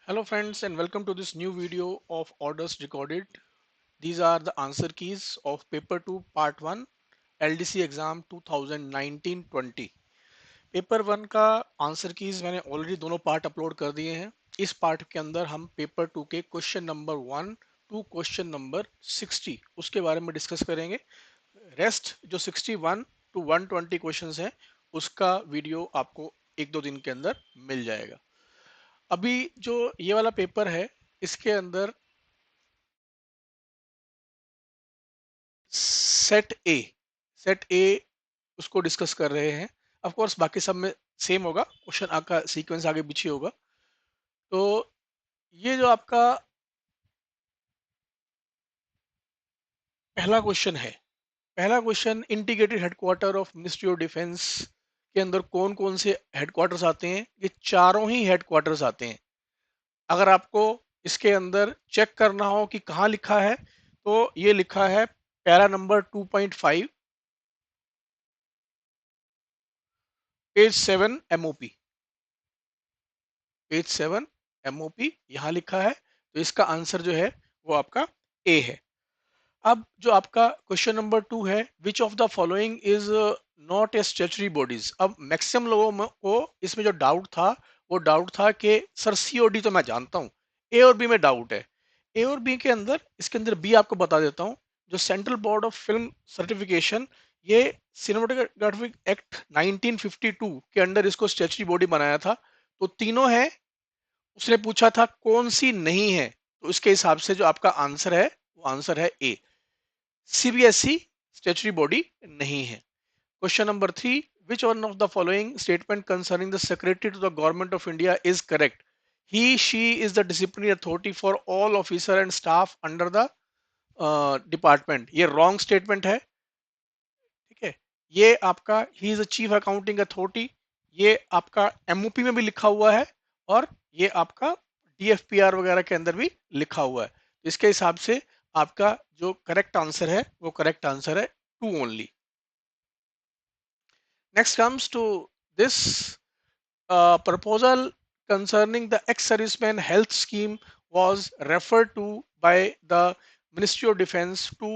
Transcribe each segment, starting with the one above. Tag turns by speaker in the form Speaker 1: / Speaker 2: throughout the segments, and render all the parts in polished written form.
Speaker 1: Hello friends and welcome to this new video of orders recorded. These are the answer keys of paper 2 part 1 LDC exam 2019-20। Paper 1 का answer keys मैंने already दोनों part upload कर दिए हैं। इस part के अंदर हम पेपर 2 के question number 1 to question number 60 उसके बारे में डिस्कस करेंगे। रेस्ट जो 61 टू 120 क्वेश्चंस हैं उसका वीडियो आपको एक दो दिन के अंदर मिल जाएगा। अभी जो ये वाला पेपर है इसके अंदर सेट ए उसको डिस्कस कर रहे हैं। ऑफ कोर्स बाकी सब में सेम होगा, क्वेश्चन आपका सीक्वेंस आगे पीछे होगा। तो ये जो आपका पहला क्वेश्चन है, पहला question integrated headquarter of ministry of defence के अंदर कौन कौन से हेडक्वार्टर्स आते हैं? ये चारों ही हेडक्वार्टर्स आते हैं। अगर आपको इसके अंदर चेक करना हो कि कहाँ लिखा है तो ये लिखा है para number 2.5 page 7 MOP, page 7 MOP यहाँ लिखा है। तो इसका आंसर जो है वो आपका ए है। अब जो आपका क्वेश्चन नंबर 2 है, which of the following is not a statutory bodies. अब मैक्सिमम लोगों को इसमें जो डाउट था वो डाउट था कि सर सीओडी तो मैं जानता हूँ, ए और बी में डाउट है। ए और बी के अंदर, इसके अंदर बी आपको बता देता हूँ। जो central board of film certification, ये सिनेमाटोग्राफिक एक्ट 1952 के अंडर इसको स्टैट्यूटरी बॉडी बनाया था। तो तीनों है, उसने पूछा था कौन सी नहीं है, तो इसके हिसाब से जो आपका आंसर है वो आंसर है ए, सीबीएसई स्टैट्यूटरी बॉडी नहीं है। Question number 3, which one of the following statement concerning the secretary to the government of India is correct? He she is the disciplinary authority for all officer and staff under the department। ये wrong statement है, ठीक है। ये आपका he is a chief accounting authority, ये आपका MOP में भी लिखा हुआ है और ये आपका डीएफपीआर वगैरह के अंदर भी लिखा हुआ है। इसके हिसाब से आपका जो करेक्ट आंसर है वो करेक्ट आंसर है two only. Next comes to this proposal concerning the ex-serviceman health scheme was referred to by the Ministry of Defense to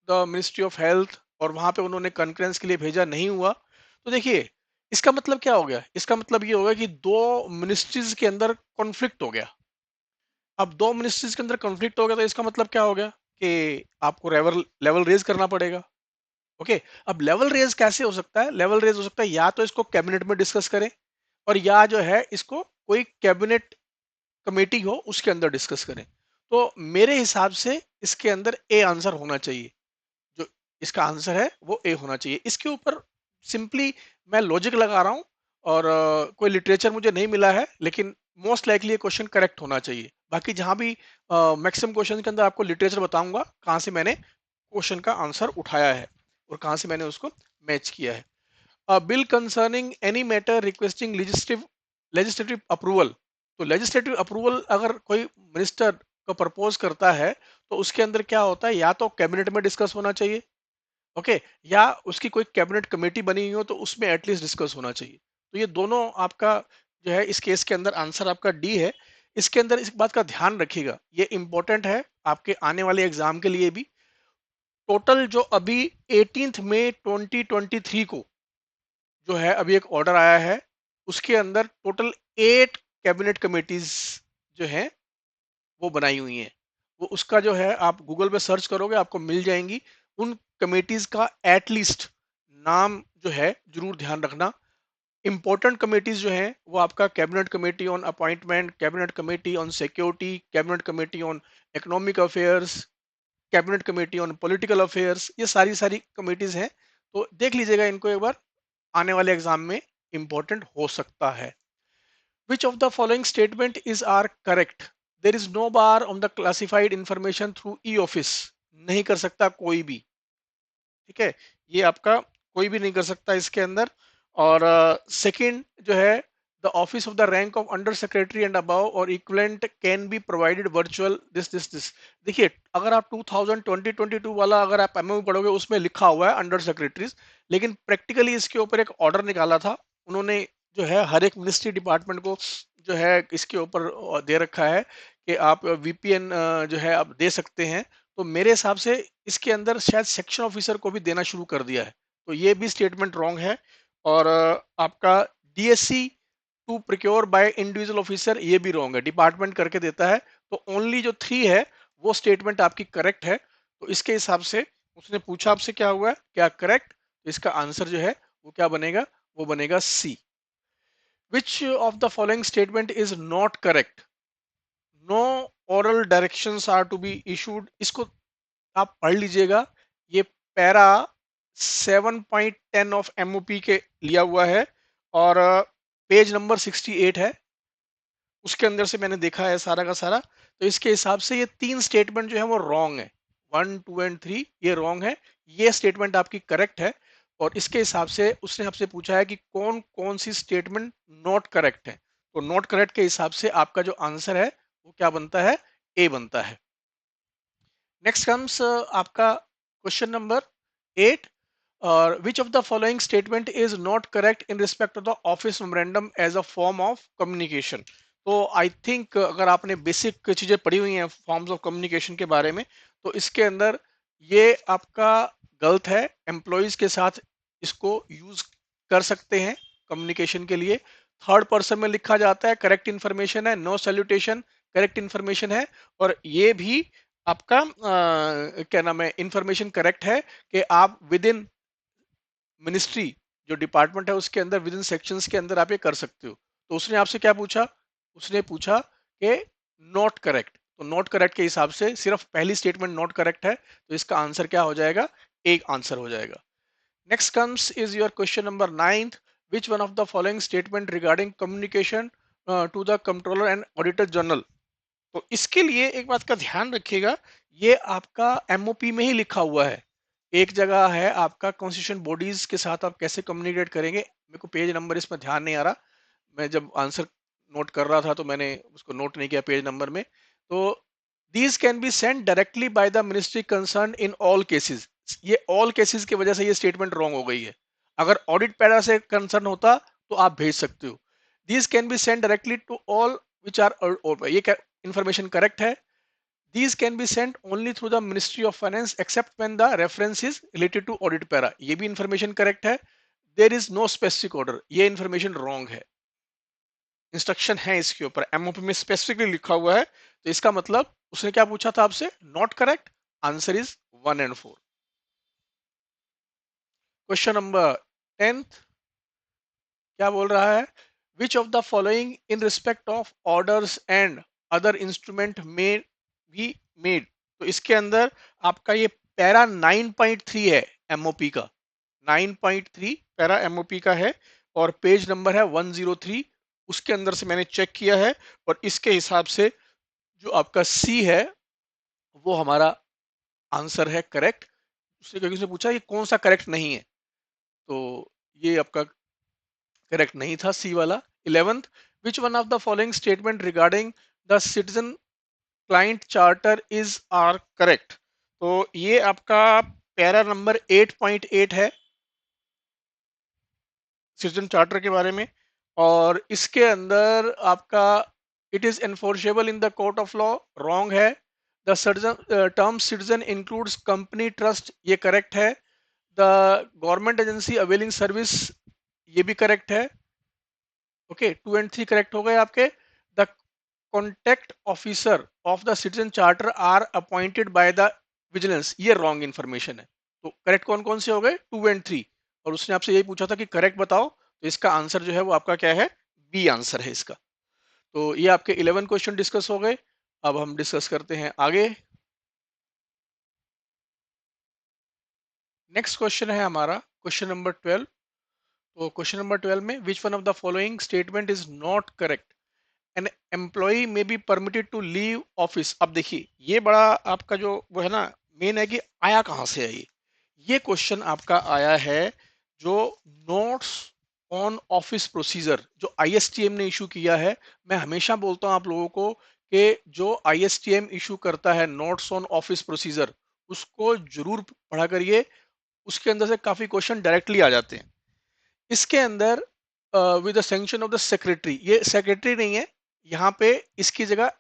Speaker 1: the Ministry of Health, और वहां पे उन्होंने कंकरेंस के लिए भेजा नहीं हुआ। तो देखिए इसका मतलब क्या हो गया, इसका मतलब ये होगा कि दो मिनिस्ट्रीज के अंदर कॉन्फ्लिक्ट हो गया। अब दो मिनिस्ट्रीज के अंदर कॉन्फ्लिक्ट हो गया तो इसका मतलब क्या हो गया कि आपको लेवल लेवल रेज करना पड़ेगा। ओके, अब लेवल रेज कैसे हो सकता है? लेवल रेज हो सकता है या तो इसको कैबिनेट में डिस्कस करें, और या जो है इसको कोई कैबिनेट कमेटी हो उसके अंदर डिस्कस करें। तो मेरे हिसाब से इसके अंदर ए आंसर होना चाहिए। जो इसका आंसर है वो ए होना चाहिए। इसके ऊपर सिंपली मैं लॉजिक लगा रहा हूं और कोई लिटरेचर मुझे नहीं मिला है, लेकिन मोस्ट लाइकली ये क्वेश्चन करेक्ट होना चाहिए। बाकी जहां भी मैक्सिमम क्वेश्चन के अंदर आपको लिटरेचर बताऊंगा कहां से मैंने क्वेश्चन का आंसर उठाया है और कहां से मैंने उसको मैच किया है। Bill concerning any matter requesting legislative approval. तो लेजिस्लेटिव अप्रूवल अगर कोई मिनिस्टर को प्रपोज करता है तो उसके अंदर क्या होता है, या तो कैबिनेट में डिस्कस होना चाहिए, ओके, या उसकी कोई कैबिनेट कमेटी बनी हुई हो तो उसमें एटलीस्ट डिस्कस होना चाहिए। तो ये दोनों आपका जो है इस केस के अंदर आंसर आपका डी है। इसके अंदर इस बात का ध्यान रखिएगा, ये इंपॉर्टेंट है आपके आने वाले एग्जाम के लिए भी। टोटल जो अभी 18 मई 2023 को जो है अभी एक ऑर्डर आया है, उसके अंदर टोटल 8 कैबिनेट कमेटीज जो है वो बनाई हुई हैं। वो उसका जो है आप गूगल पे सर्च करोगे आपको मिल जाएंगी। उन कमेटीज का एटलीस्ट नाम जो है जरूर ध्यान रखना। इंपॉर्टेंट कमेटीज जो है वो आपका cabinet committee on appointment, cabinet committee on security, cabinet committee on economic affairs, cabinet committee on political affairs, ये सारी सारी कमेटीज हैं। तो देख लीजिएगा इनको एक बार, आने वाले एग्जाम में इंपॉर्टेंट हो सकता है। Which of the following statement is are correct? There is no bar on the classified information through e office. नहीं कर सकता कोई भी, ठीक है, ये आपका कोई भी नहीं कर सकता इसके अंदर। और सेकंड जो है, the office of the rank of under secretary and above और equivalent can be provided virtual this. देखिए अगर आप 2020-22 वाला अगर आप एमओ पढ़ोगे उसमें लिखा हुआ है अंडर सेक्रेटरीज, लेकिन प्रैक्टिकली इसके ऊपर एक ऑर्डर निकाला था उन्होंने, जो है हर एक मिनिस्ट्री डिपार्टमेंट को जो है इसके ऊपर दे रखा है कि आप वीपीएन जो है आप दे सकते हैं, तो मेरे हिसाब से इसके अंदर शायद सेक्शन ऑफिसर को भी देना शुरू कर दिया है, तो ये भी स्टेटमेंट रॉन्ग है। और आपका DSC to procure by individual officer, ये भी रॉन्ग है, डिपार्टमेंट करके देता है। तो ओनली जो 3 है वो स्टेटमेंट आपकी करेक्ट है। तो इसके हिसाब से उसने पूछा आपसे क्या हुआ है, क्या करेक्ट, तो इसका आंसर जो है वो क्या बनेगा, वो बनेगा C. Which of the following statement is not correct, no oral directions are to be issued, इसको आप पढ़ लीजिएगा। ये पैरा 7.10 ऑफ एमओपी के लिया हुआ है और पेज नंबर 68 है, उसके अंदर से मैंने देखा है सारा का सारा। तो इसके हिसाब से ये 3 स्टेटमेंट जो है वो रॉन्ग है, 1, 2 एंड 3 ये रॉन्ग है। ये स्टेटमेंट आपकी करेक्ट है। और इसके हिसाब से उसने आपसे पूछा है कि कौन कौन सी स्टेटमेंट नॉट करेक्ट है, तो नॉट करेक्ट के हिसाब से आपका जो आंसर है वो क्या बनता है, ए बनता है। नेक्स्ट कम्स आपका क्वेश्चन नंबर 8, और which of the following statement is not correct in respect of the office memorandum as a form of communication. तो आई थिंक अगर आपने बेसिक चीजें पढ़ी हुई हैं फॉर्म्स ऑफ कम्युनिकेशन के बारे में, तो इसके अंदर ये आपका गलत है। एम्प्लॉयज के साथ इसको यूज कर सकते हैं कम्युनिकेशन के लिए। थर्ड पर्सन में लिखा जाता है, करेक्ट इंफॉर्मेशन है, नो सैल्यूटेशन करेक्ट इंफॉर्मेशन है। और ये भी आपका क्या नाम है, इंफॉर्मेशन करेक्ट है कि आप विद इन मिनिस्ट्री जो डिपार्टमेंट है उसके अंदर विद इन सेक्शंस के अंदर आप ये कर सकते हो। तो उसने आपसे क्या पूछा, उसने पूछा कि नॉट करेक्ट, तो नॉट करेक्ट के हिसाब से सिर्फ पहली स्टेटमेंट नॉट करेक्ट है, तो इसका आंसर क्या हो जाएगा, एक आंसर हो जाएगा। Next comes is your question number 9, which one of the following statement regarding communication to the controller and auditor general. तो इसके लिए एक बात का ध्यान रखिएगा, ये आपका एमओपी में ही लिखा हुआ है। एक जगह है आपका कॉन्स्टिट्यूशन बॉडीज के साथ आप कैसे कम्युनिकेट करेंगे, मेरे को पेज नंबर इसमें ध्यान नहीं आ रहा, मैं जब आंसर नोट कर रहा था तो मैंने उसको नोट नहीं किया पेज नंबर में। तो these can be send directly by the ministry concern in all cases, ये ऑल केसेस की वजह से ये स्टेटमेंट रॉन्ग हो गई है। अगर ऑडिट पैरा से कंसर्न होता तो आप भेज सकते हो। These can be send directly to all which are, ये इंफॉर्मेशन करेक्ट है। These can be sent only through the Ministry of Finance except when the reference is related to audit para, ये भी इंफॉर्मेशन करेक्ट है। There is no specific order, ये information wrong है। Instruction है इसके ऊपर MOP में स्पेसिफिकली लिखा हुआ है, तो इसका मतलब उसने क्या पूछा था आपसे, not correct, answer is 1 and 4। Question number 10 क्या बोल रहा है, which of the following in respect of orders and other instrument में बी मेड। तो इसके अंदर आपका ये पैरा 9.3 है एमओपी का, 9.3 पैरा एमओपी का है और पेज नंबर है 103, उसके अंदर से मैंने चेक किया है और इसके हिसाब से जो आपका सी है वो हमारा आंसर है करेक्ट। उससे क्योंकि उसने पूछा ये कौन सा करेक्ट नहीं है, तो ये आपका करेक्ट नहीं था सी वाला। 11th, which one of the following statement regarding the citizen client charter is are correct. तो ये आपका पैरा नंबर 8.8 है सिटीजन चार्टर के बारे में, और इसके अंदर आपका it is enforceable in the court of law, wrong है। The citizen term citizen includes company trust, ये करेक्ट है। The government agency availing service, ये भी करेक्ट है। ओके, 2 एंड 3 करेक्ट हो गए आपके। The contact officer of the citizen charter are appointed by the vigilance, ये रॉन्ग इंफॉर्मेशन है। तो करेक्ट कौन कौन से हो गए, 2 एंड 3। और उसने आपसे यही पूछा था कि करेक्ट बताओ, तो इसका आंसर जो है वो आपका क्या है, बी आंसर है इसका। तो ये आपके 11 क्वेश्चन डिस्कस हो गए। अब हम डिस्कस करते हैं आगे। नेक्स्ट क्वेश्चन है हमारा क्वेश्चन नंबर 12। तो क्वेश्चन नंबर 12 में which one of the following statement is not correct, an employee may be permitted to leave office. अब देखिए ये बड़ा आपका जो वो है ना, मेन है कि आया कहाँ से है ये क्वेश्चन आपका आया है जो नोट्स ऑन ऑफिस प्रोसीजर जो आईएसटीएम ने इशू किया है। मैं हमेशा बोलता हूँ आप लोगों को कि जो आईएसटीएम इशू करता है नोट्स ऑन ऑफिस प्रोसीजर, उसको जरूर पढ़ा करिए, उसके अंदर से काफी क्वेश्चन डायरेक्टली आ जाते हैं। इसके अंदर with the sanction of the secretary, ये सेक्रेटरी नहीं है, यहाँ पे इसकी जगह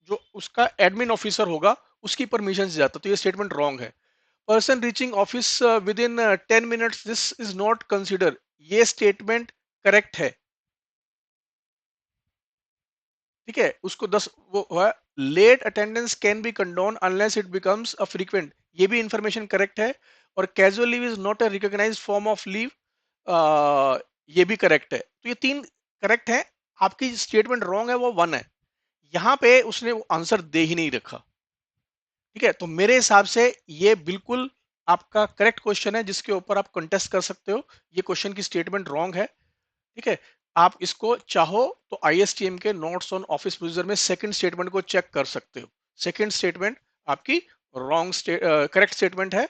Speaker 1: जो उसका एडमिन ऑफिसर होगा उसकी परमिशन से जाता, तो ये स्टेटमेंट रॉन्ग है। Person reaching office within 10 minutes, this is not consider, ये स्टेटमेंट करेक्ट है। ठीक है, उसको 10 वो हुआ। Late attendance can be condone unless it becomes a frequent, ये भी इंफॉर्मेशन करेक्ट है। और casual leave is not a recognised form of leave, ये भी करेक्ट है। तो ये तीन करेक्ट है। आपकी स्टेटमेंट रॉन्ग है वो वन है। यहाँ पे उसने वो आंसर दे ही नहीं रखा। ठीक है, तो मेरे हिसाब से ये बिल्कुल आपका करेक्ट क्वेश्चन है जिसके ऊपर आप कंटेस्ट कर सकते हो। ये क्वेश्चन की स्टेटमेंट रॉन्ग है। ठीक है, आप इसको चाहो तो आईएसटीएम के नोट्स ऑन ऑफिस प्रोसीजर में सेकंड स्टेटमेंट को चेक कर सकते हो। सेकंड स्टेटमेंट आपकी रॉन्ग करेक्ट स्टेटमेंट है।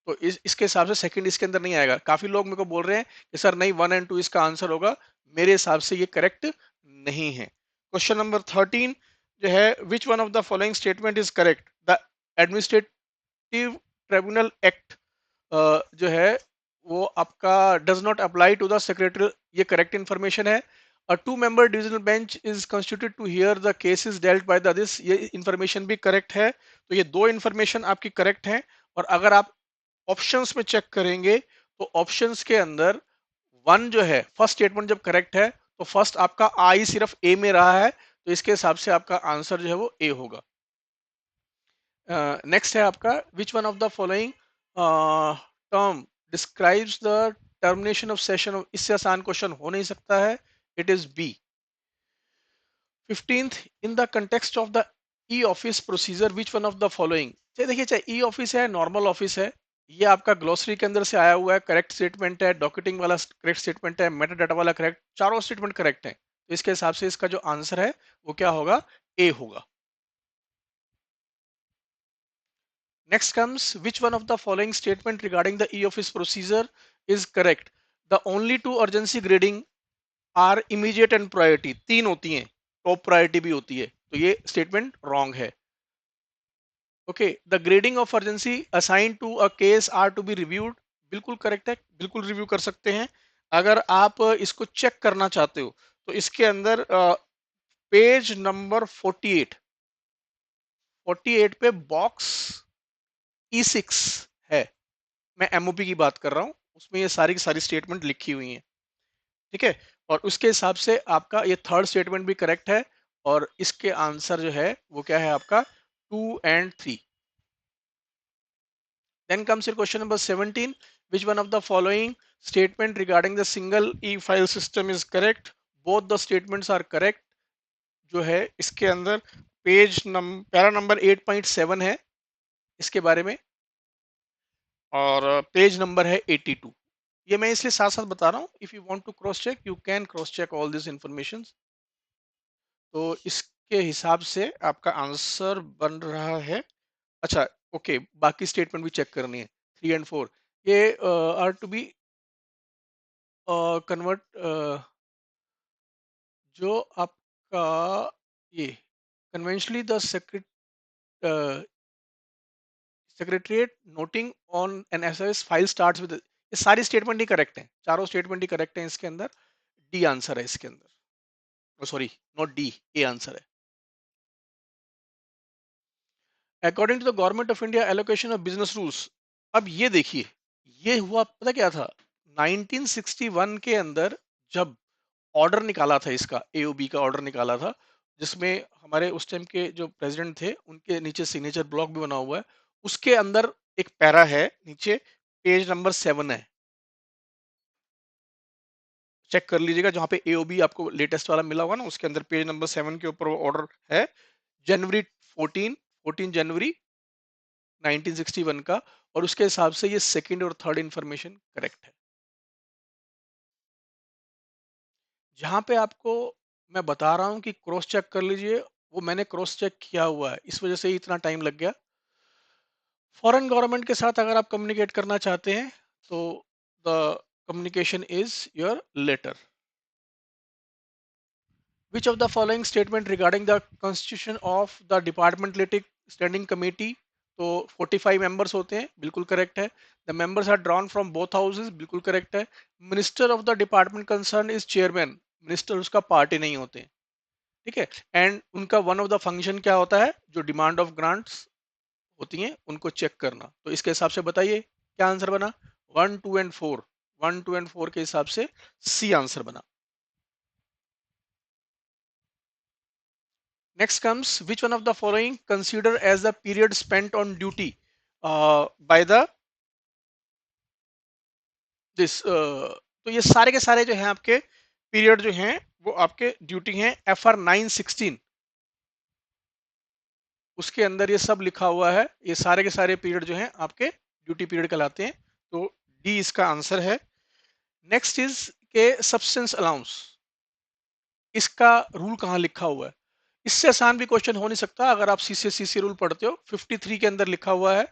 Speaker 1: तो इसके हिसाब से सेकंड इसके अंदर नहीं आएगा। काफी लोग मेरे को बोल रहे हैं कि सर नहीं, 1 और 2 इसका आंसर होगा। मेरे हिसाब से ये करेक्ट नहीं है। क्वेश्चन नंबर 13 जो है, which one of the following statement is correct? The administrative tribunal act जो है वो आपका does not apply to the secretary, ये करेक्ट इंफॉर्मेशन है। A 2 member divisional bench is constituted to hear the cases dealt by the this, ये information भी correct है। तो ये दो इंफॉर्मेशन आपकी करेक्ट है। और अगर आप ऑप्शंस में चेक करेंगे तो ऑप्शंस के अंदर वन जो है, फर्स्ट स्टेटमेंट जब करेक्ट है तो फर्स्ट आपका आई सिर्फ ए में रहा है, तो इसके हिसाब से आपका आंसर जो है वो ए होगा। नेक्स्ट है आपका, which one of the following term describes the termination of session? इससे आसान क्वेश्चन हो नहीं सकता है। It is B. 15th, in the context of the e office procedure which one of the following? चाहे देखिए, चाहे ई ऑफिस है नॉर्मल ऑफिस है, ये आपका ग्लोसरी के अंदर से आया हुआ है, करेक्ट स्टेटमेंट है। डॉक्यूटिंग वाला करेक्ट स्टेटमेंट है, मेटा डाटा वाला करेक्ट, चारों स्टेटमेंट करेक्ट है। तो इसके हिसाब से इसका जो आंसर है वो क्या होगा? ए होगा। Next comes, which one of the following statement regarding the e-office procedure is correct? The only two urgency grading are immediate and priority, तीन होती हैं, top priority भी होती है, तो ये statement wrong है। Okay, the grading of urgency assigned to a case are to be reviewed, बिल्कुल करेक्ट है, बिल्कुल रिव्यू कर सकते हैं। अगर आप इसको चेक करना चाहते हो तो इसके अंदर पेज नंबर 48, 48 पे बॉक्स E6 है। मैं एमओपी की बात कर रहा हूं, उसमें ये सारी की सारी स्टेटमेंट लिखी हुई हैं। ठीक है, और उसके हिसाब से आपका ये थर्ड स्टेटमेंट भी करेक्ट है। और इसके आंसर जो है वो क्या है आपका? 2 and 3। Then comes your question number 17, which one of the following statement regarding the single e file system is correct? Both the statements are correct. जो है इसके अंदर पैरा नंबर 8.7 है इसके बारे में, और पेज नंबर है 82। ये मैं इसलिए साथ साथ बता रहा हूँ, if you want to cross check you can cross check all this information. तो इसके हिसाब से आपका आंसर बन रहा है। अच्छा, ओके, बाकी स्टेटमेंट भी चेक करनी है। 3 and 4 ये आर टू बी कन्वर्ट, जो आपका ये conventionally the secretariat noting on an SS file starts with, ये सारी स्टेटमेंट ही करेक्ट है, चारों स्टेटमेंट ही करेक्ट है इसके अंदर। डी आंसर है इसके अंदर, sorry not D, A answer है। According to the government of India allocation of business rules, अब ये देखिए, ये हुआ पता क्या था? 1961 के अंदर जब ऑर्डर निकाला था, इसका एओबी का ऑर्डर निकाला था, जिसमें हमारे उस टाइम के जो प्रेसिडेंट थे उनके नीचे सिग्नेचर ब्लॉक भी बना हुआ है। उसके अंदर एक पैरा है नीचे, पेज नंबर 7 है, चेक कर लीजिएगा। जहां पे एओबी आपको लेटेस्ट वाला मिला हुआ ना, उसके अंदर पेज नंबर 7 के ऊपर वो ऑर्डर है, जनवरी 14 जनवरी 1961 का। और उसके हिसाब से ये सेकंड और थर्ड इंफॉर्मेशन करेक्ट है। जहां पे आपको मैं बता रहा हूं कि क्रॉस चेक कर लीजिए, वो मैंने क्रॉस चेक किया हुआ है, इस वजह से ही इतना टाइम लग गया। फॉरेन गवर्नमेंट के साथ अगर आप कम्युनिकेट करना चाहते हैं तो the communication is your letter. Which of the following statement regarding the constitution of the departmental standing committee? तो 45 मेंबर्स होते हैं, बिल्कुल करेक्ट है। The members are drawn from both houses, बिल्कुल करेक्ट है। Minister of the department concern is chairman, minister उसका party नहीं होते। ठीक है। एंड उनका वन ऑफ द फंक्शन क्या होता है, जो डिमांड ऑफ ग्रांट्स होती हैं उनको चेक करना। तो इसके हिसाब से बताइए क्या आंसर बना, 1, 2 एंड 4, 1, 2 एंड 4 के हिसाब से सी आंसर बना। Next comes, which one of the following consider as the period spent on duty by the this तो ये सारे के सारे जो हैं आपके पीरियड जो हैं वो आपके ड्यूटी हैं FR 916, उसके अंदर ये सब लिखा हुआ है, ये सारे के सारे पीरियड जो हैं आपके ड्यूटी पीरियड कहलाते हैं। तो डी इसका आंसर है। नेक्स्ट इज के सब्सटेंस अलाउंस, इसका रूल कहाँ लिखा हुआ है, इससे आसान भी क्वेश्चन हो नहीं सकता अगर आप सीसी रूल पढ़ते हो। 53 के अंदर लिखा हुआ है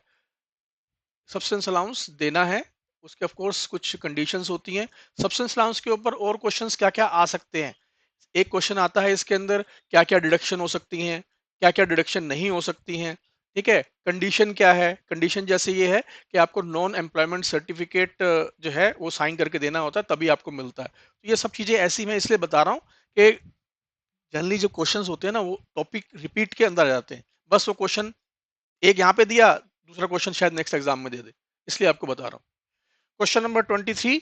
Speaker 1: सब्सटेंस अलाउंस देना है, उसके ऑफ कोर्स कुछ कंडीशंस होती हैं। सब्सटेंस अलाउंस के ऊपर और क्वेश्चंस क्या क्या आ सकते हैं, एक क्वेश्चन आता है इसके अंदर क्या क्या डिडक्शन हो सकती हैं, क्या क्या डिडक्शन नहीं हो सकती हैं। ठीक है, कंडीशन क्या है, कंडीशन जैसे ये है कि आपको नॉन एम्प्लॉयमेंट सर्टिफिकेट जो है वो साइन करके देना होता है तभी आपको मिलता है। तो ये सब चीजें ऐसी मैं इसलिए बता रहा हूँ कि जनरली जो क्वेश्चंस होते हैं ना वो टॉपिक रिपीट के अंदर आ जाते हैं, बस वो क्वेश्चन एक यहाँ पे दिया, दूसरा क्वेश्चन शायद नेक्स्ट एग्जाम में दे दे, इसलिए आपको बता रहा हूँ। Question number 23,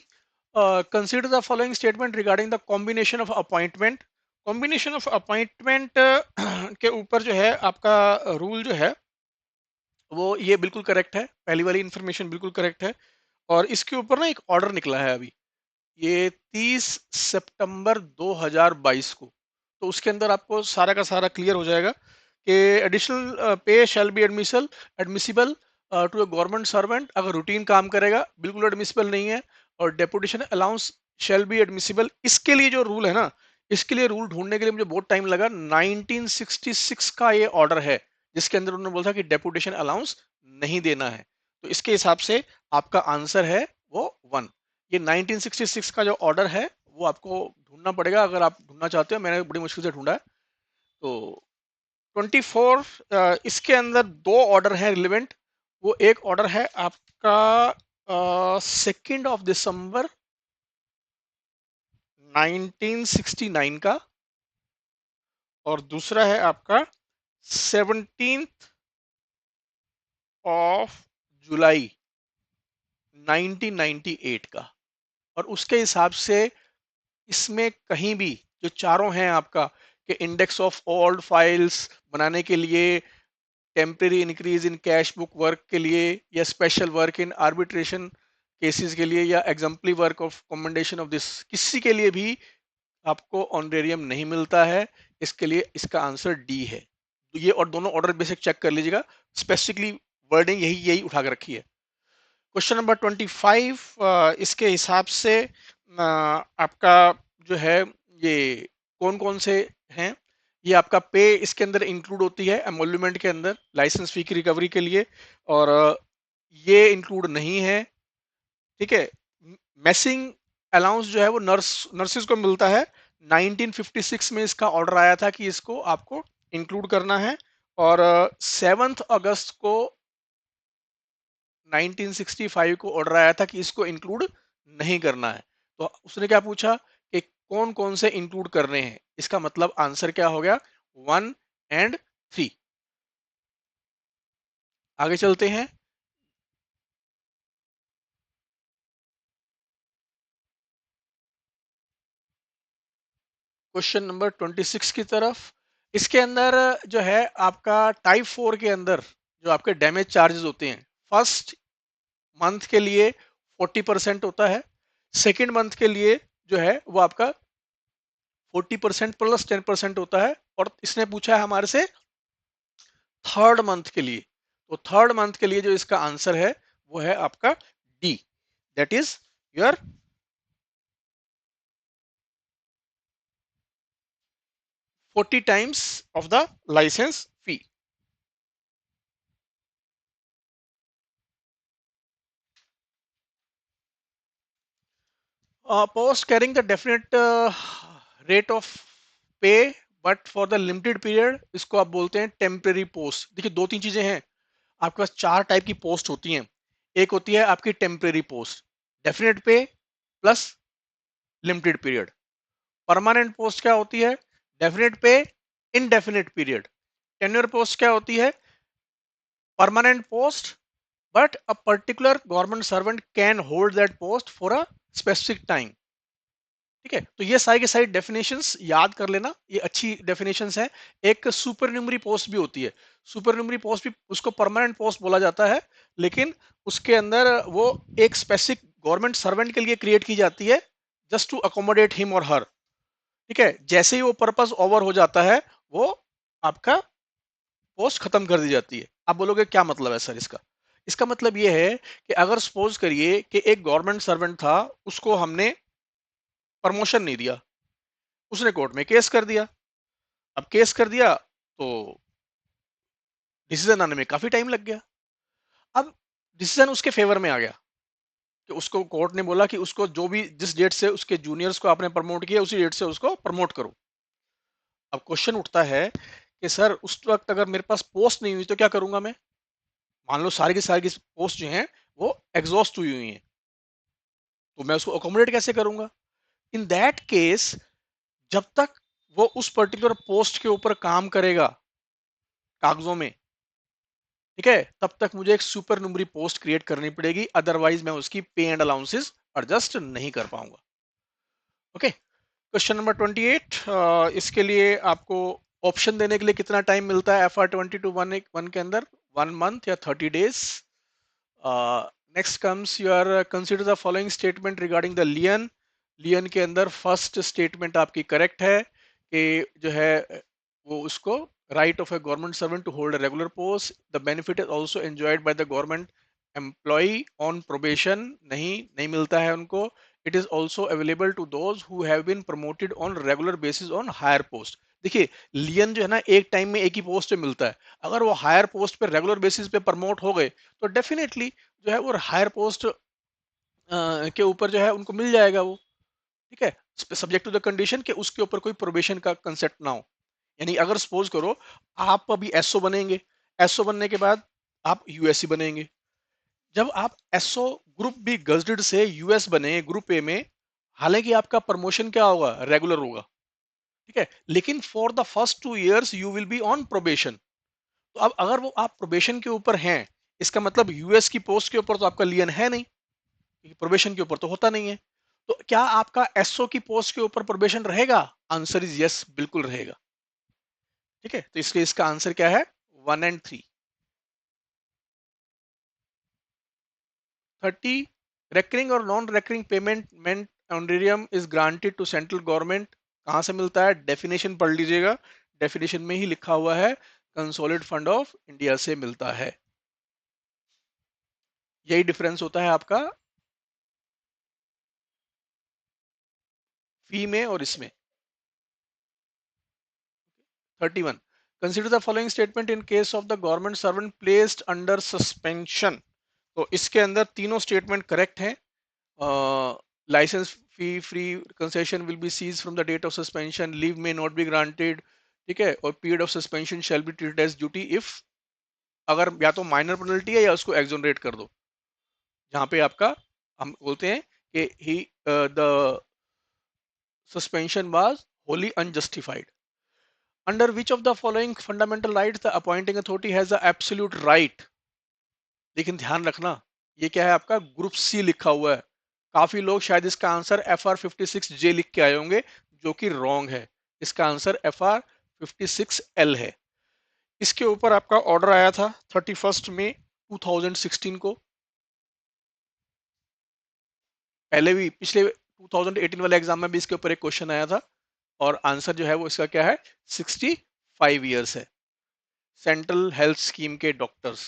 Speaker 1: consider the following statement regarding the combination of appointment. Combination of appointment के ऊपर जो है आपका रूल जो है वो ये बिल्कुल करेक्ट है, पहली वाली इंफॉर्मेशन बिल्कुल करेक्ट है। और इसके ऊपर ना एक ऑर्डर निकला है अभी, ये 30 सितंबर 2022 को, तो उसके अंदर आपको सारा का सारा क्लियर हो जाएगा कि additional pay shall be admissible to a government servant, अगर रूटीन काम करेगा बिल्कुल एडमिसिबल नहीं है। और deputation allowance shall be admissible, इसके लिए जो रूल है ना, इसके लिए रूल ढूंढने के लिए मुझे बहुत टाइम लगा। 1966 का ये ऑर्डर है जिसके अंदर उन्होंने बोला था कि डेपुटेशन अलाउंस नहीं देना है। तो इसके हिसाब से आपका आंसर है वो 1। ये 1966 का जो ऑर्डर है वो आपको ढूंढना पड़ेगा अगर आप ढूंढना चाहते हो, मैंने बड़ी मुश्किल से ढूंढा है। तो 24 इसके अंदर दो ऑर्डर हैं रिलेवेंट। वो एक ऑर्डर है आपका 2 दिसंबर 1969 का, और दूसरा है आपका 17 जुलाई 1998 का। और उसके हिसाब से इसमें कहीं भी जो चारों हैं आपका कि इंडेक्स ऑफ ओल्ड फाइल्स बनाने के लिए, temporary increase in cash book work के लिए, या special work in arbitration cases के लिए, या एग्जाम्पली work of commendation of this, किसी के लिए भी आपको ऑनरेरियम नहीं मिलता है। इसके लिए इसका आंसर डी है। तो ये और दोनों ऑर्डर बेसिक चेक कर लीजिएगा, स्पेसिफिकली वर्डिंग यही यही उठा कर रखी है। क्वेश्चन नंबर 25, इसके हिसाब से आपका जो है ये कौन कौन से हैं, ये आपका पे इसके अंदर इंक्लूड होती है एमोल्यूमेंट के अंदर लाइसेंस फी की रिकवरी के लिए, और ये इंक्लूड नहीं है। ठीक है, मैसिंग अलाउंस जो है वो नर्सेस को मिलता है। 1956 में इसका ऑर्डर आया था कि इसको आपको इंक्लूड करना है, और 7 अगस्त को 1965 को ऑर्डर आया था कि इसको इंक्लूड नहीं करना है। तो उसने क्या पूछा कि कौन कौन से इंक्लूड करने हैं, इसका मतलब आंसर क्या हो गया, 1 और 3। आगे चलते हैं। क्वेश्चन नंबर 26 की तरफ। इसके अंदर जो है आपका टाइप 4 के अंदर जो आपके डैमेज चार्जेस होते हैं, फर्स्ट मंथ के लिए 40% होता है, सेकेंड मंथ के लिए जो है वो आपका 40% प्लस 10% होता है, और इसने पूछा है हमारे से थर्ड मंथ के लिए। तो थर्ड मंथ के लिए जो इसका आंसर है वो है आपका D, that is your 40 times of the licence fee. Post carrying the definite rate of pay but for the limited period, इसको आप बोलते हैं टेम्परेरी पोस्ट। देखिए दो तीन चीजें हैं, आपके पास चार टाइप की पोस्ट होती हैं। एक होती है आपकी टेम्परेरी पोस्ट, डेफिनेट पे plus limited period. Permanent post क्या होती है, डेफिनेट पे इनडेफिनेट पीरियड। टेन्योर पोस्ट क्या होती है? Permanent post, but a particular government servant can hold that post for a specific time. ठीक है, तो ये सारी की सारी डेफिनेशंस याद कर लेना, ये अच्छी डेफिनेशंस है। एक सुपर न्यूमरी पोस्ट भी होती है। सुपर न्यूमरी पोस्ट भी, उसको परमानेंट पोस्ट बोला जाता है, लेकिन उसके अंदर वो एक स्पेसिफिक गवर्नमेंट सर्वेंट के लिए क्रिएट की जाती है, जस्ट टू अकोमोडेट हिम और हर। ठीक है, जैसे ही वो पर्पस ओवर हो जाता है, वो आपका पोस्ट खत्म कर दी जाती है। आप बोलोगे क्या मतलब है सर इसका? इसका मतलब ये है कि अगर सपोज करिए कि एक गवर्नमेंट सर्वेंट था, उसको हमने प्रमोशन नहीं दिया, उसने कोर्ट में केस कर दिया। अब केस कर दिया तो डिसीजन आने में काफी टाइम लग गया। अब डिसीजन उसके फेवर में आ गया कि उसको कोर्ट ने बोला कि उसको जो भी जिस डेट से उसके जूनियर्स को आपने प्रमोट किया, उसी डेट से उसको प्रमोट करो। अब क्वेश्चन उठता है कि सर उस वक्त अगर मेरे पास पोस्ट नहीं हुई तो क्या करूंगा मैं? मान लो सारी की पोस्ट जो है वो एग्जॉस्ट हुई हुई है, तो मैं उसको अकोमोडेट कैसे करूंगा? इन दैट केस, जब तक वो उस पर्टिकुलर पोस्ट के ऊपर काम करेगा कागजों में, ठीक है, तब तक मुझे एक सुपर नुमरी पोस्ट क्रिएट करनी पड़ेगी, अदरवाइज मैं उसकी पे एंड अलाउंसेस एडजस्ट नहीं कर पाऊंगा। Okay, question number 28। इसके लिए आपको ऑप्शन देने के लिए कितना टाइम मिलता है एफ आर 22-1 के अंदर? 1 मंथ या 30 days? Next comes your consider the following statement regarding the lien. Lien के अंदर फर्स्ट स्टेटमेंट आपकी करेक्ट है कि जो है वो उसको right of a government servant to hold a regular post, the benefit is also enjoyed by the government employ on probation, नहीं नहीं मिलता है उनको। It is also available to those who have been promoted on regular basis on higher post. देखिए, lien जो है ना, एक टाइम में एक ही पोस्ट पे मिलता है। अगर वो हायर पोस्ट पे रेगुलर बेसिस पे प्रमोट हो गए तो डेफिनेटली जो है वो हायर पोस्ट के ऊपर जो है उनको मिल जाएगा वो। ठीक है, सब्जेक्ट टू द कंडीशन कि उसके ऊपर कोई प्रोबेशन का कंसेप्ट ना हो। यानी अगर सपोज करो आप अभी एसओ बनेंगे, एसओ बनने के बाद आप यूएससी बनेंगे। जब आप एसओ ग्रुप बी गजटेड से यूएस बने ग्रुप ए में, हालांकि आपका प्रमोशन क्या होगा? रेगुलर होगा। ठीक है, लेकिन for the first 2 years you will be on probation. तो अब अगर वो आप प्रोबेशन के ऊपर हैं, इसका मतलब यूएस की पोस्ट के ऊपर तो आपका लियन है नहीं, क्योंकि प्रोबेशन के ऊपर तो होता नहीं है। तो क्या आपका एसओ की पोस्ट के ऊपर प्रोबेशन रहेगा? आंसर इज यस, बिल्कुल रहेगा। ठीक है, तो इसलिए इसका आंसर क्या है? 1 और 3। 30, रेकरिंग और non recurring payment honorarium is granted to central government. कहां से मिलता है? डेफिनेशन पढ़ लीजिएगा, डेफिनेशन में ही लिखा हुआ है, कंसोलिडेट फंड ऑफ इंडिया से मिलता है। यही डिफरेंस होता है आपका फी में और इसमें। 31, consider the following statement in case of the government servant placed under suspension. तो इसके अंदर तीनों स्टेटमेंट करेक्ट हैं। Licence fee free concession will be cease from the date of suspension, leave may not be granted. ठीक है, और period of suspension shall be treated as duty if, अगर या तो माइनर पेनल्टी है या उसको एक्सोनरेट कर दो। जहां पे आपका हम बोलते हैं कि ही the suspension was wholly unjustified. Under which of the following fundamental rights the appointing authority has the absolute right? लेकिन ध्यान रखना, ये क्या है? आपका ग्रुप सी लिखा हुआ है। काफी लोग शायद इसका आंसर FR56J लिख के आए होंगे, जो कि रॉन्ग है। इसका आंसर FR56L है। इसके ऊपर आपका ऑर्डर आया था 31 मई 2016 को। पहले भी पिछले 2018 वाले एग्जाम में भी इसके ऊपर एक क्वेश्चन आया था, और आंसर जो है वो इसका क्या है? 65 ईयर्स है। सेंट्रल हेल्थ स्कीम के डॉक्टर्स।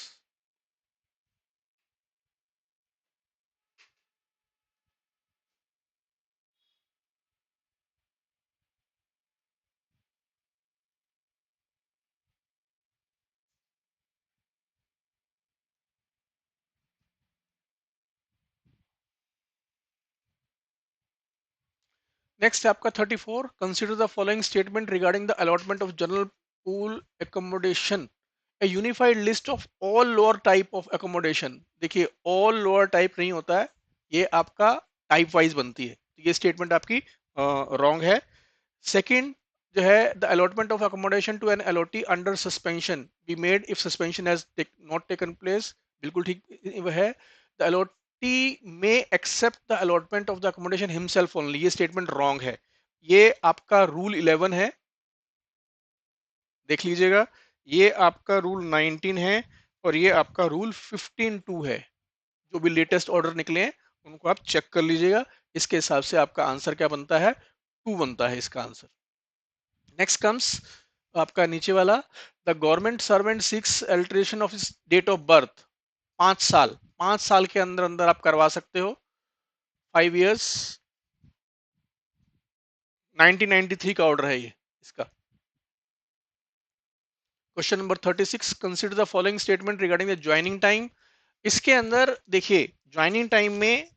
Speaker 1: नेक्स्ट है आपका 34, consider the following statement regarding the allotment of general pool accommodation, A unified list of all lower type of accommodation. देखिए, ऑल लोअर टाइप नहीं होता है, ये आपका टाइप वाइज बनती है। तो ये स्टेटमेंट आपकी रॉन्ग है। सेकंड, जो है the allotment of accommodation to an allottee under suspension be made if suspension has not taken place, बिल्कुल ठीक वो है। The allottee may accept the allotment of the accommodation himself only, ये statement wrong है। ये आपका रूल 11 है, देख लीजिएगा। ये आपका रूल 19 है और ये आपका रूल 15(2) है। जो भी लेटेस्ट ऑर्डर निकले हैं उनको आप चेक कर लीजिएगा। इसके हिसाब से आपका आंसर क्या बनता है, 2 बनता है इसका आंसर। नेक्स्ट कम्स आपका नीचे वाला, the government servant seeks alteration of date of birth. 5 साल, 5 साल के अंदर अंदर आप करवा सकते हो, 5 years। 1993 का ऑर्डर है ये इसका। Question number 36, consider the following statement regarding the joining time. इसके अंदर देखिए, ज्वाइनिंग टाइम में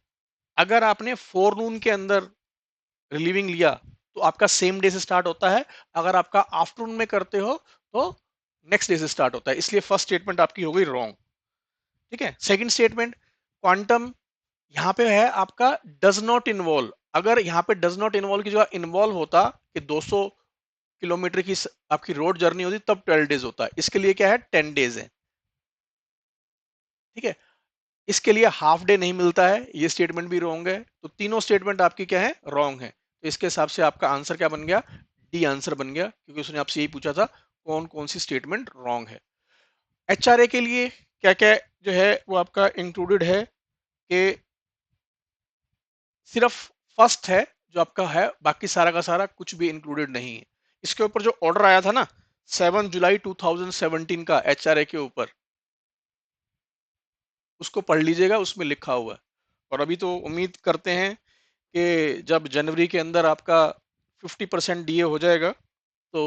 Speaker 1: अगर आपने फोरनून के अंदर रिलीविंग लिया तो आपका सेम डे से स्टार्ट होता है, अगर आपका आफ्टरनून में करते हो तो नेक्स्ट डे से स्टार्ट होता है, इसलिए फर्स्ट स्टेटमेंट आपकी हो गई रॉन्ग। ठीक है, सेकंड स्टेटमेंट, क्वांटम यहाँ पे है आपका डज नॉट इन्वॉल्व। अगर यहाँ पे डज नॉट इन्वॉल्व की जगह इन्वॉल्व होता कि 200 किलोमीटर की आपकी रोड जर्नी होती तब 12 डेज होता है, इसके लिए क्या है 10 डेज है। ठीक है, इसके लिए हाफ डे नहीं मिलता है, ये स्टेटमेंट भी रॉन्ग है। तो तीनों स्टेटमेंट आपकी क्या है, रॉन्ग है। तो इसके हिसाब से आपका आंसर क्या बन गया, डी आंसर बन गया, क्योंकि उसने आपसे यही पूछा था कौन कौन सी स्टेटमेंट रॉन्ग है। एचआरए के लिए क्या क्या जो है वो आपका इंक्लूडेड है कि सिर्फ फर्स्ट है जो आपका है, बाकी सारा का सारा कुछ भी इंक्लूडेड नहीं है। इसके ऊपर जो ऑर्डर आया था ना 7 जुलाई 2017 का एचआरए के ऊपर, उसको पढ़ लीजिएगा, उसमें लिखा हुआ है। और अभी तो उम्मीद करते हैं कि जब जनवरी के अंदर आपका 50% डीए हो जाएगा तो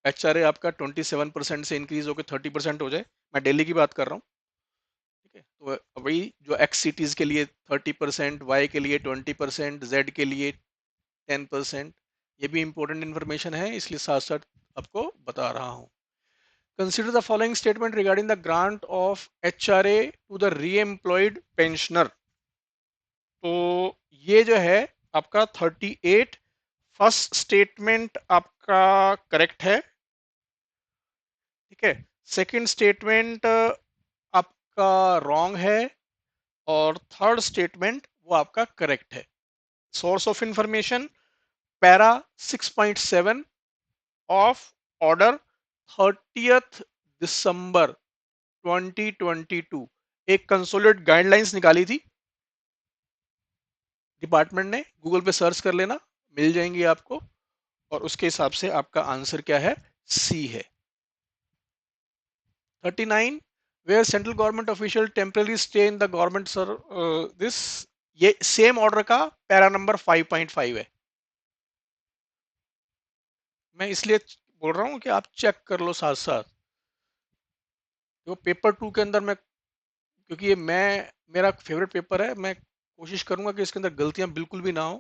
Speaker 1: एचआरए आपका 27% से इंक्रीज होकर 30% हो जाए। मैं दिल्ली की बात कर रहा हूँ। ठीक है, तो वही जो एक्स सिटीज के लिए 30%, वाई के लिए 20%, जेड के लिए 10%, ये भी इंपॉर्टेंट इन्फॉर्मेशन है, इसलिए साथ साथ आपको बता रहा हूँ। Consider the following statement regarding the grant of HRA to the re-employed pensioner. तो ये जो है आपका 38 फर्स्ट स्टेटमेंट आपका करेक्ट है। ठीक है, सेकंड स्टेटमेंट आपका रॉन्ग है और थर्ड स्टेटमेंट वो आपका करेक्ट है। Source of information, para 6.7 of order 30 दिसंबर 2022, एक कंसोलिडेट गाइडलाइंस निकाली थी डिपार्टमेंट ने, गूगल पे सर्च कर लेना, मिल जाएंगी आपको। और उसके हिसाब से आपका आंसर क्या है, सी है। 39, where central government official temporary stay in the government sir this, ये सेम ऑर्डर का पैरा नंबर 5.5 है। मैं इसलिए बोल रहा हूं कि आप चेक कर लो साथ साथ। तो पेपर 2 के अंदर मैं, क्योंकि ये मैं मेरा फेवरेट पेपर है, मैं कोशिश करूंगा कि इसके अंदर गलतियां बिल्कुल भी ना हो,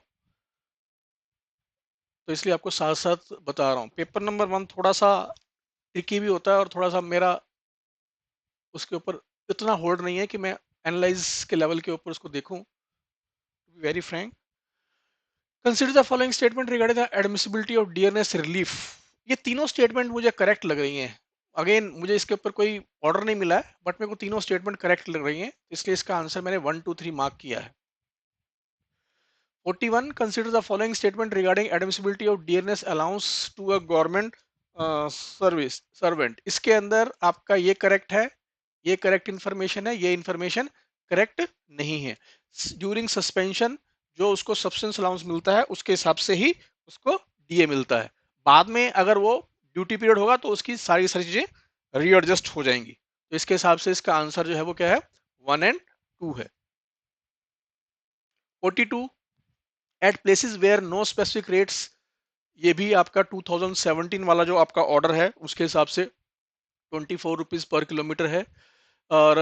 Speaker 1: तो इसलिए आपको साथ साथ बता रहा हूँ। पेपर नंबर 1 थोड़ा सा ट्रिकी भी होता है और थोड़ा सा मेरा उसके ऊपर इतना होल्ड नहीं है कि मैं एनालाइज के लेवल के ऊपर उसको देखूं, very Frank. Consider the following statement regarding the admissibility of dearness relief. ये तीनों स्टेटमेंट मुझे करेक्ट लग रही हैं। अगेन मुझे इसके ऊपर कोई ऑर्डर नहीं मिला है, बट मेरे को तीनों स्टेटमेंट करेक्ट लग रही हैं, इसलिए इसका आंसर मैंने 1 2 3 मार्क किया है। 41, consider the following statement regarding admissibility of dearness allowance to a government service servant. इसके अंदर आपका ये करेक्ट है, ये करेक्ट इंफॉर्मेशन है, ये इंफॉर्मेशन करेक्ट नहीं है। ड्यूरिंग सस्पेंशन जो उसको सब्सटेंस अलाउंस मिलता है उसके हिसाब से ही उसको डीए मिलता है। बाद में अगर वो ड्यूटी पीरियड होगा तो उसकी सारी सारी चीजें रीएडजस्ट हो जाएंगी। तो इसके हिसाब से इसका आंसर जो है वो क्या है, 1 और 2 है। 42, at places where no specific rates, ये भी आपका 2017 वाला जो आपका ऑर्डर है उसके हिसाब से 24 रुपीज पर किलोमीटर है। और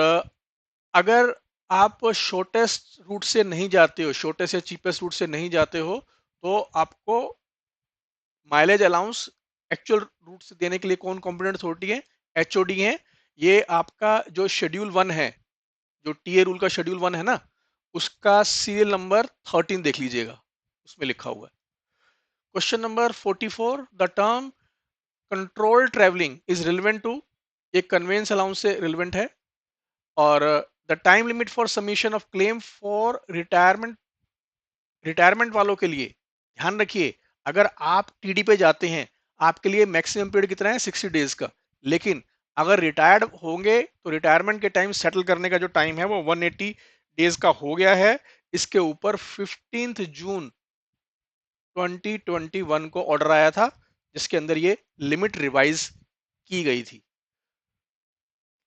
Speaker 1: अगर आप शॉर्टेस्ट रूट से नहीं जाते हो, शॉर्टेस्ट या चीपेस्ट रूट से नहीं जाते हो, तो आपको माइलेज अलाउंस एक्चुअल रूट से देने के लिए कौन कॉम्पिटेंट अथॉरिटी है, एचओडी है। ये आपका जो शेड्यूल 1 है, जो टीए रूल का शेड्यूल 1 है ना, उसका सीरियल नंबर 13 देख लीजिएगा, उसमें लिखा हुआ है। Question number 44, the term control travelling is relevant to, ये कन्वेंस अलाउंस से रिलेवेंट है। और the time limit for submission of claim for retirement, retirement वालों के लिए ध्यान रखिए, अगर आप टीडी पे जाते हैं आपके लिए मैक्सिमम पीरियड कितना है, 60 डेज का। लेकिन अगर रिटायर्ड होंगे तो रिटायरमेंट के टाइम सेटल करने का जो टाइम है वो 180 डेज का हो गया है। इसके ऊपर 15 जून 2021 को ऑर्डर आया था जिसके अंदर ये लिमिट रिवाइज की गई थी।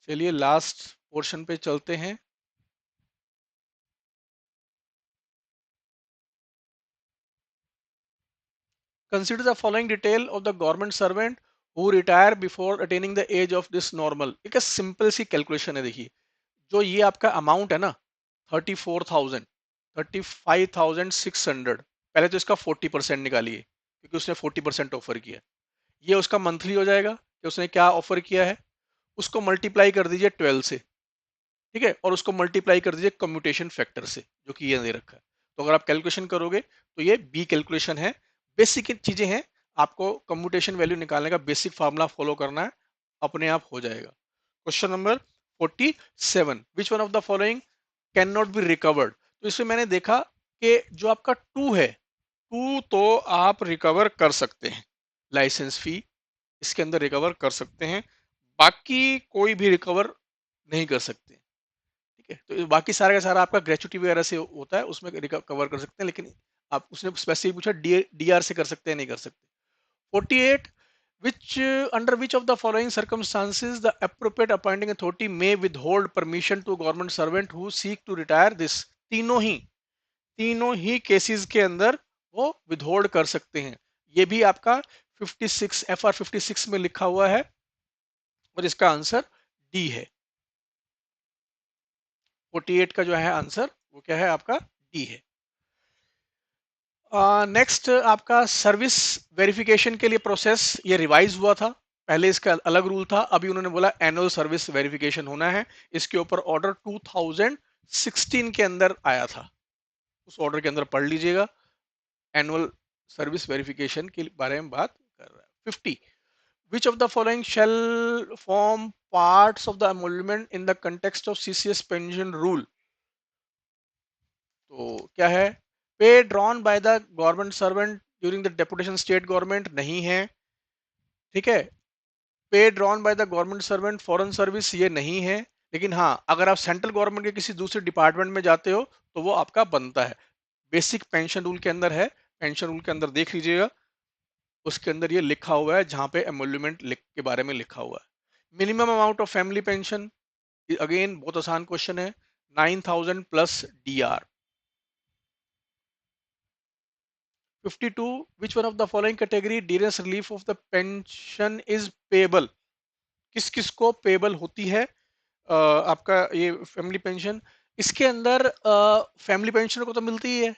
Speaker 1: चलिए लास्ट पोर्शन पे चलते हैं। Consider the following detail of the government servant who retire before attaining the age of this normal. एक सिंपल सी कैलकुलेशन है, देखिए जो ये आपका अमाउंट है ना, 34,000, 35,600, पहले तो इसका 40% निकालिए क्योंकि उसने 40% ऑफर किया। ये उसका मंथली हो जाएगा कि उसने क्या ऑफर किया है, उसको मल्टीप्लाई कर दीजिए 12 से, ठीक है, और उसको मल्टीप्लाई कर दीजिए कम्यूटेशन फैक्टर से जो कि ये दे रखा है। तो अगर आप कैलकुलेशन करोगे तो ये बी कैलकुलेशन है। बेसिक चीजें हैं, आपको कम्यूटेशन वैल्यू निकालने का बेसिक फार्मूला फॉलो करना है, अपने आप हो जाएगा। Question number 47, which one of the following can not be recovered. तो इसमें मैंने देखा कि जो आपका टू है, टू तो आप रिकवर कर सकते हैं, लाइसेंस फी इसके अंदर रिकवर कर सकते हैं, बाकी कोई भी रिकवर नहीं कर सकते। ठीक है, तो बाकी सारा का सारा आपका ग्रेचुटी वगैरह से होता है, उसमें कवर कर सकते हैं, लेकिन आप उसने स्पेसिफिक पूछा डीआर से कर सकते हैं नहीं कर सकते। 48, which under which of the following circumstances the appropriate appointing authority may withhold permission to government servant who seek to retire this। तीनों ही केसेस के अंदर वो विदहोल्ड कर सकते हैं। ये भी आपका 56 FR 56 में लिखा हुआ है और इसका आंसर डी है। 48 का जो है आंसर वो क्या है आपका, डी है। नेक्स्ट आपका सर्विस वेरिफिकेशन के लिए प्रोसेस ये रिवाइज हुआ था, पहले इसका अलग रूल था, अभी उन्होंने बोला एनुअल सर्विस वेरिफिकेशन होना है। इसके ऊपर ऑर्डर 2016 के अंदर आया था, उस ऑर्डर के अंदर पढ़ लीजिएगा, एनुअल सर्विस वेरिफिकेशन के बारे में बात कर रहा है। 50, which of the following shall form parts of the emolument in the context of CCS pension rule. तो क्या है, pay drawn by the government servant during the deputation state government नहीं है, ठीक है। Pay drawn by the government servant foreign service ये नहीं है, लेकिन हाँ अगर आप सेंट्रल गवर्नमेंट के किसी दूसरे डिपार्टमेंट में जाते हो तो वो आपका बनता है, बेसिक पेंशन रूल के अंदर है। पेंशन रूल के अंदर देख लीजिएगा, उसके अंदर ये लिखा हुआ है जहां पे एमोल्यूमेंट के बारे में लिखा हुआ है। Minimum amount of family pension, again बहुत आसान क्वेश्चन है, 9,000 plus D R. 52, which one of the following category dearest relief of the pension is payable। किस किस को पेबल होती है आपका ये फैमिली पेंशन। इसके अंदर फैमिली पेंशनर को तो मिलती ही है,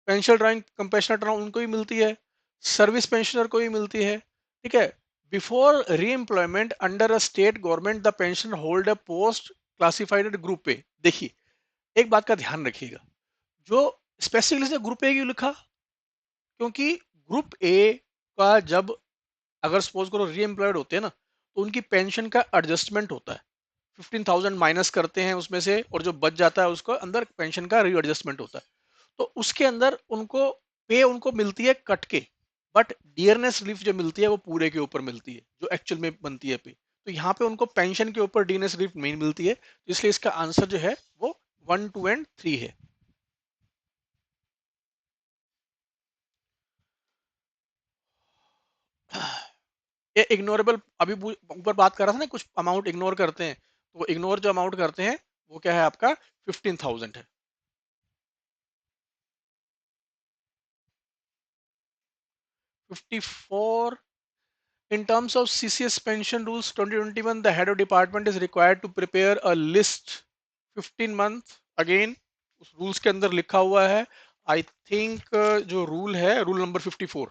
Speaker 1: पेंशन ड्राइंग कंपेशनर ड्राइंग उनको भी मिलती है, सर्विस पेंशनर को भी मिलती है, ठीक है। बिफोर री employment under a state government the pension hold a post classified group पे। देखिए एक बात का ध्यान रखिएगा, जो स्पेसिफिकली ग्रुप ए क्यों लिखा, क्योंकि ग्रुप ए का जब अगर सपोज करो री एम्प्लॉयड होते हैं ना तो उनकी पेंशन का एडजस्टमेंट होता है, 15,000 माइनस करते हैं उसमें से और जो बच जाता है उसको अंदर पेंशन का रीएडजस्टमेंट होता है। तो उसके अंदर उनको पे उनको मिलती है कट के, बट डियरनेस रिलीफ जो मिलती है वो पूरे के ऊपर मिलती है जो एक्चुअल में बनती है पे। तो यहाँ पे उनको पेंशन के ऊपर डियरनेस रिलीफ नहीं मिलती है, तो इसलिए इसका आंसर जो है वो 1, 2 एंड 3 है। ये इग्नोरेबल, अभी ऊपर बात कर रहा था ना कुछ अमाउंट इग्नोर करते हैं, तो इग्नोर जो अमाउंट करते हैं वो क्या है आपका 15,000 है। 54, in terms of CCS pension rules 2021 the head of department is required to prepare a list 15 month, again उस रूल्स के अंदर लिखा हुआ है। आई थिंक जो रूल है rule number 54।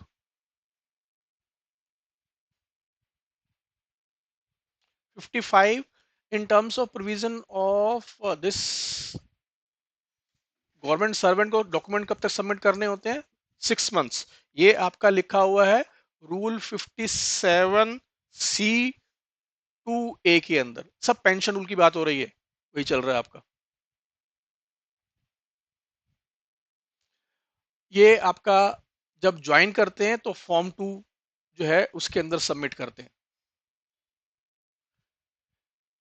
Speaker 1: 55, in terms of provision of this government servant को document कब तक सबमिट करने होते हैं, 6 मंथ्स। ये आपका लिखा हुआ है रूल 57C2A के अंदर, सब पेंशन रूल की बात हो रही है, वही चल रहा है आपका। ये आपका जब ज्वाइन करते हैं तो फॉर्म 2 जो है उसके अंदर सबमिट करते हैं।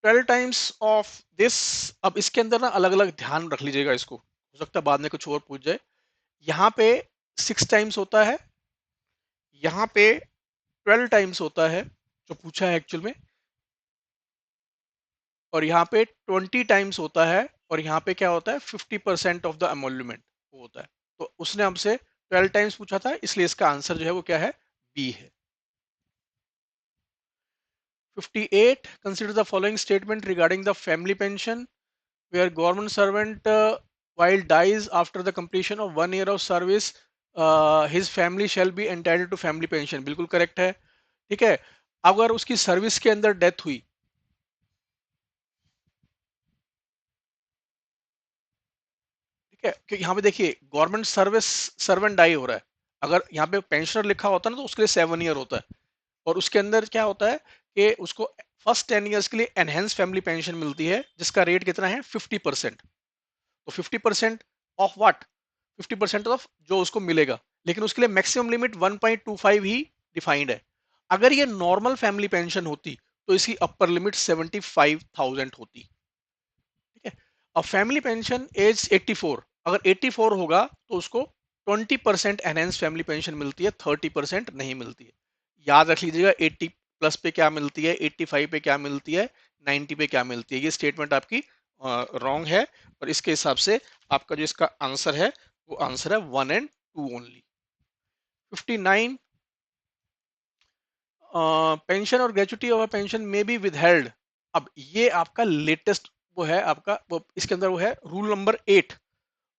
Speaker 1: 12 टाइम्स ऑफ दिस। अब इसके अंदर ना अलग अलग ध्यान रख लीजिएगा, इसको हो सकता है बाद में कुछ और पूछ जाए। यहाँ पे 6 टाइम्स होता है, यहाँ पे 12 टाइम्स होता है जो पूछा है एक्चुअल में, और यहाँ पे 20 टाइम्स होता है, और यहाँ पे क्या होता है 50% ऑफ द एमोल्यूमेंट वो होता है। तो उसने हमसे 12 टाइम्स पूछा था, इसलिए इसका आंसर जो है वो क्या है, बी है। 58, consider the following statement regarding the family pension where government servant while dies after the completion of 1 year of service, his family shall be entitled to family pension। बिल्कुल करेक्ट है। ठीक है, अगर उसकी सर्विस के अंदर death हुई, ठीक है, कि यहाँ पे देखिए गवर्नमेंट सर्विस सर्वेंट डाई हो रहा है, अगर यहाँ पे पेंशनर लिखा होता है ना तो उसके लिए 7 ईयर होता है, और उसके अंदर क्या होता है कि उसको फर्स्ट 10 ईयर्स के लिए एनहेंस फैमिली पेंशन मिलती है, जिसका रेट कितना है 50%। तो 50% ऑफ व्हाट, 50% ऑफ जो उसको मिलेगा, लेकिन उसके लिए मैक्सिमम लिमिट 1.25 ही डिफाइंड है। अगर ये नॉर्मल फैमिली पेंशन होती तो इसकी अपर लिमिट 75,000 होती। ठीक है, अब फैमिली पेंशन एज 84, अगर 84 होगा तो उसको 20% एनहेंस फैमिली पेंशन मिलती है, 30% नहीं मिलती है। याद रख लीजिएगा 80 प्लस पे क्या मिलती है, 85 पे क्या मिलती है, 90 पे क्या मिलती है। ये स्टेटमेंट आपकी रॉन्ग है, और इसके हिसाब से आपका जो इसका आंसर है वो आंसर है 1 and 2 ओनली। 59, पेंशन और ग्रेचुटी ऑफ पेंशन में बी विदहेल्ड। अब ये आपका लेटेस्ट वो है आपका वो, इसके अंदर वो है रूल नंबर 8।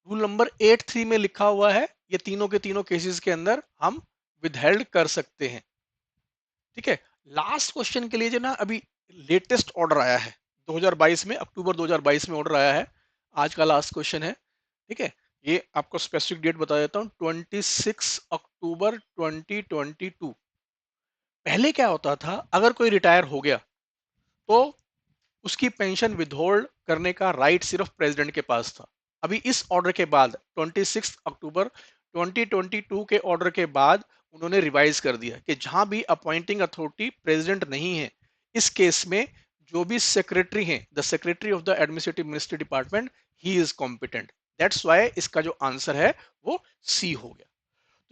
Speaker 1: रूल नंबर 8(3) में लिखा हुआ है ये तीनों के तीनों केसेस के अंदर हम विदहेल्ड कर सकते हैं। ठीक है, लास्ट क्वेश्चन के लिए जो ना अभी लेटेस्ट ऑर्डर आया है 2022 में, अक्टूबर 2022 में ऑर्डर आया है, आज का लास्ट क्वेश्चन है। ठीक है, ये आपको स्पेसिफिक डेट बता देता हूँ, 26 अक्टूबर 2022। पहले क्या होता था, अगर कोई रिटायर हो गया तो उसकी पेंशन विथहोल्ड करने का राइट सिर्फ प्रेसिडेंट के पास था। अभी इस ऑर्डर के बाद 26 अक्टूबर 2022 के ऑर्डर के बाद उन्होंने रिवाइज कर दिया कि जहां भी अपॉइंटिंग अथॉरिटी प्रेसिडेंट नहीं है, इस केस में जो भी सेक्रेटरी हैं, the secretary of the administrative ministry department, he is competent. That's why इसका जो आंसर है वो सी हो गया।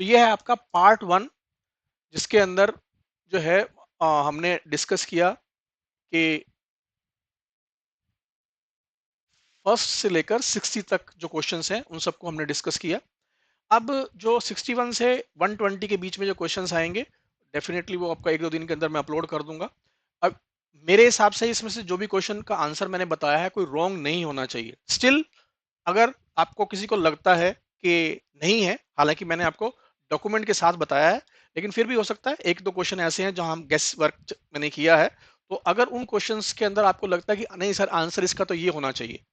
Speaker 1: तो ये है आपका पार्ट 1, जिसके अंदर जो है हमने डिस्कस किया कि फर्स्ट से लेकर 60 तक जो क्वेश्चंस हैं उन सबको हमने डिस्कस किया। अब जो 61 से 120 के बीच में जो क्वेश्चंस आएंगे, डेफिनेटली वो आपका 1-2 दिन के अंदर मैं अपलोड कर दूंगा। अब मेरे हिसाब से इसमें से जो भी क्वेश्चन का आंसर मैंने बताया है कोई रॉन्ग नहीं होना चाहिए। स्टिल अगर आपको किसी को लगता है कि नहीं है, हालांकि मैंने आपको डॉक्यूमेंट के साथ बताया है, लेकिन फिर भी हो सकता है 1-2 क्वेश्चन ऐसे हैं जहां हम गेस वर्क मैंने किया है, तो अगर उन क्वेश्चंस के अंदर आपको लगता है कि नहीं सर आंसर इसका तो ये होना चाहिए,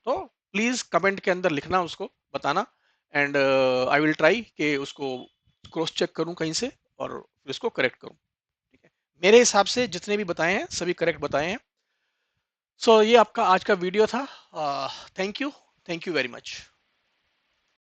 Speaker 1: तो प्लीज कमेंट के अंदर लिखना, उसको बताना, एंड आई विल ट्राई कि उसको क्रॉस चेक करूं कहीं से और फिर उसको करेक्ट करूं। ठीक है, मेरे हिसाब से जितने भी बताए हैं सभी करेक्ट बताए हैं। सो ये आपका आज का वीडियो था। Thank you, thank you very much.